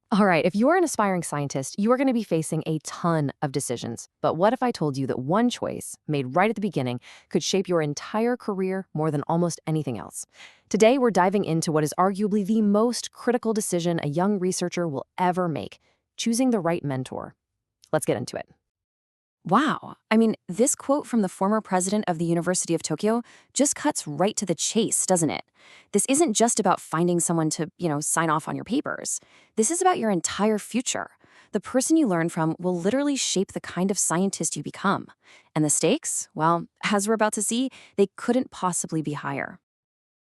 All right, if you're an aspiring scientist, you are going to be facing a ton of decisions. But what if I told you that one choice, made right at the beginning, could shape your entire career more than almost anything else? Today, we're diving into what is arguably the most critical decision a young researcher will ever make, choosing the right mentor. Let's get into it. Wow. I mean, this quote from the former president of the University of Tokyo just cuts right to the chase, doesn't it? This isn't just about finding someone to, sign off on your papers. This is about your entire future. The person you learn from will literally shape the kind of scientist you become. And the stakes? Well, as we're about to see, they couldn't possibly be higher.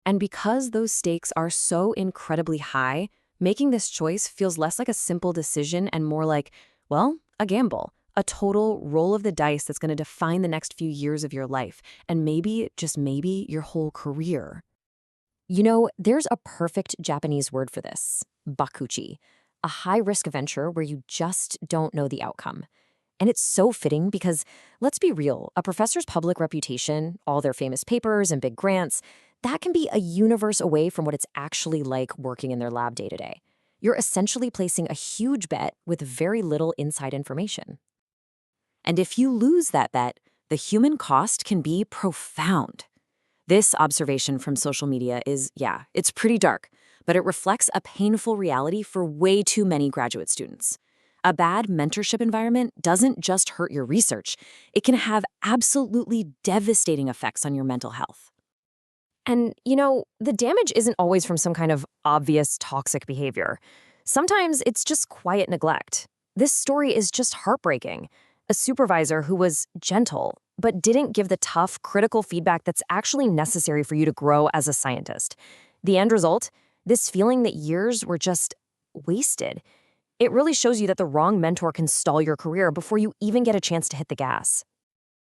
And because those stakes are so incredibly high, making this choice feels less like a simple decision and more like, well, a gamble, a total roll of the dice that's going to define the next few years of your life, and maybe, just maybe, your whole career. There's a perfect Japanese word for this, bakuchi, a high-risk venture where you just don't know the outcome. And it's so fitting because, let's be real, a professor's public reputation, all their famous papers and big grants, that can be a universe away from what it's actually like working in their lab day to day. You're essentially placing a huge bet with very little inside information. And if you lose that bet, the human cost can be profound. This observation from social media is, yeah, it's pretty dark, but it reflects a painful reality for way too many graduate students. A bad mentorship environment doesn't just hurt your research, it can have absolutely devastating effects on your mental health. And the damage isn't always from some kind of obvious toxic behavior. Sometimes it's just quiet neglect. This story is just heartbreaking. A supervisor who was gentle, but didn't give the tough, critical feedback that's actually necessary for you to grow as a scientist. The end result? This feeling that years were just wasted. It really shows you that the wrong mentor can stall your career before you even get a chance to hit the gas.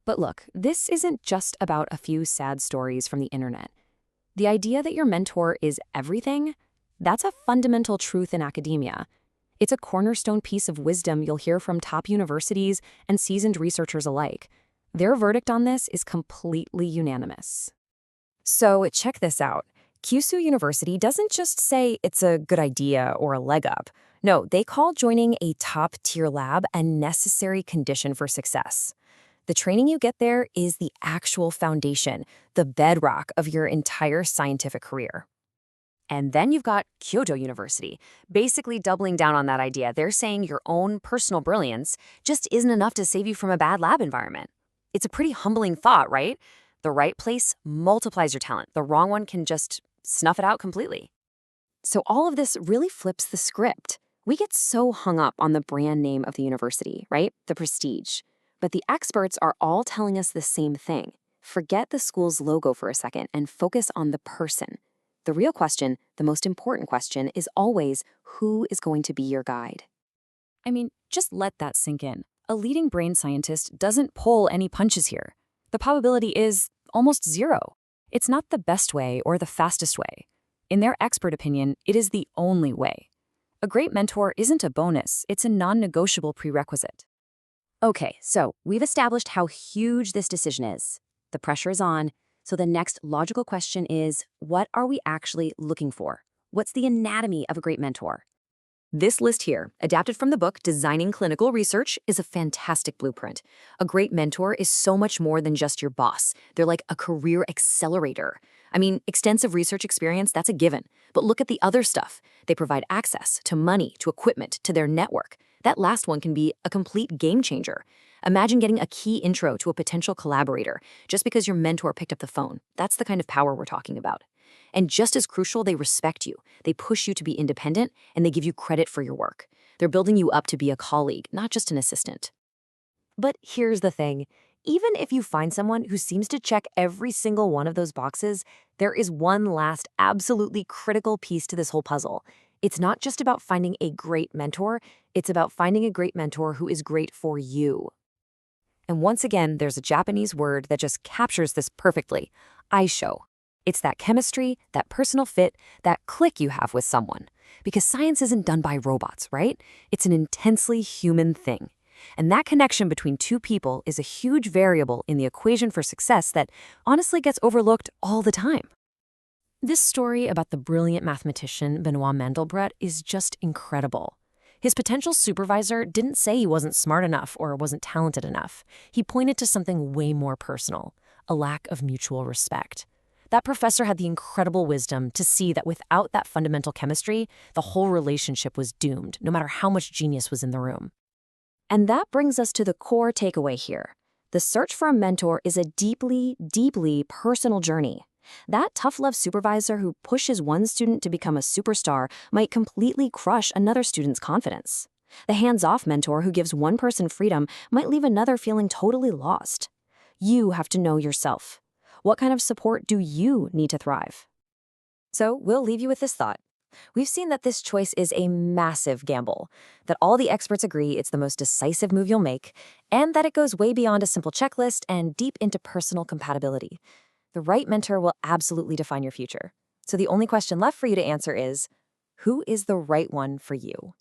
But look, this isn't just about a few sad stories from the internet. The idea that your mentor is everything, that's a fundamental truth in academia. It's a cornerstone piece of wisdom you'll hear from top universities and seasoned researchers alike. Their verdict on this is completely unanimous. So check this out. Kyushu University doesn't just say it's a good idea or a leg up. No, they call joining a top-tier lab a necessary condition for success. The training you get there is the actual foundation, the bedrock of your entire scientific career. And then you've got Kyoto University, basically doubling down on that idea. They're saying your own personal brilliance just isn't enough to save you from a bad lab environment. It's a pretty humbling thought, right? The right place multiplies your talent. The wrong one can just snuff it out completely. So all of this really flips the script. We get so hung up on the brand name of the university, right? The prestige. But the experts are all telling us the same thing. Forget the school's logo for a second and focus on the person. The real question, the most important question, is always who is going to be your guide? I mean, just let that sink in. A leading brain scientist doesn't pull any punches here. The probability is almost zero. It's not the best way or the fastest way. In their expert opinion, it is the only way. A great mentor isn't a bonus, it's a non-negotiable prerequisite. Okay, so we've established how huge this decision is. The pressure is on, so the next logical question is, what are we actually looking for? What's the anatomy of a great mentor? This list here, adapted from the book Designing Clinical Research, is a fantastic blueprint. A great mentor is so much more than just your boss. They're like a career accelerator. I mean, extensive research experience, that's a given. But look at the other stuff. They provide access to money, to equipment, to their network. That last one can be a complete game changer. Imagine getting a key intro to a potential collaborator just because your mentor picked up the phone. That's the kind of power we're talking about. And just as crucial, they respect you. They push you to be independent, and they give you credit for your work. They're building you up to be a colleague, not just an assistant. But here's the thing. Even if you find someone who seems to check every single one of those boxes, there is one last absolutely critical piece to this whole puzzle. It's not just about finding a great mentor, it's about finding a great mentor who is great for you. And once again, there's a Japanese word that just captures this perfectly, aisho. It's that chemistry, that personal fit, that click you have with someone. Because science isn't done by robots, right? It's an intensely human thing. And that connection between two people is a huge variable in the equation for success that honestly gets overlooked all the time. This story about the brilliant mathematician Benoit Mandelbrot is just incredible. His potential supervisor didn't say he wasn't smart enough or wasn't talented enough. He pointed to something way more personal, a lack of mutual respect. That professor had the incredible wisdom to see that without that fundamental chemistry, the whole relationship was doomed, no matter how much genius was in the room. And that brings us to the core takeaway here. The search for a mentor is a deeply, deeply personal journey. That tough love supervisor who pushes one student to become a superstar might completely crush another student's confidence. The hands-off mentor who gives one person freedom might leave another feeling totally lost. You have to know yourself. What kind of support do you need to thrive? So we'll leave you with this thought. We've seen that this choice is a massive gamble, that all the experts agree it's the most decisive move you'll make, and that it goes way beyond a simple checklist and deep into personal compatibility. The right mentor will absolutely define your future. So the only question left for you to answer is, who is the right one for you?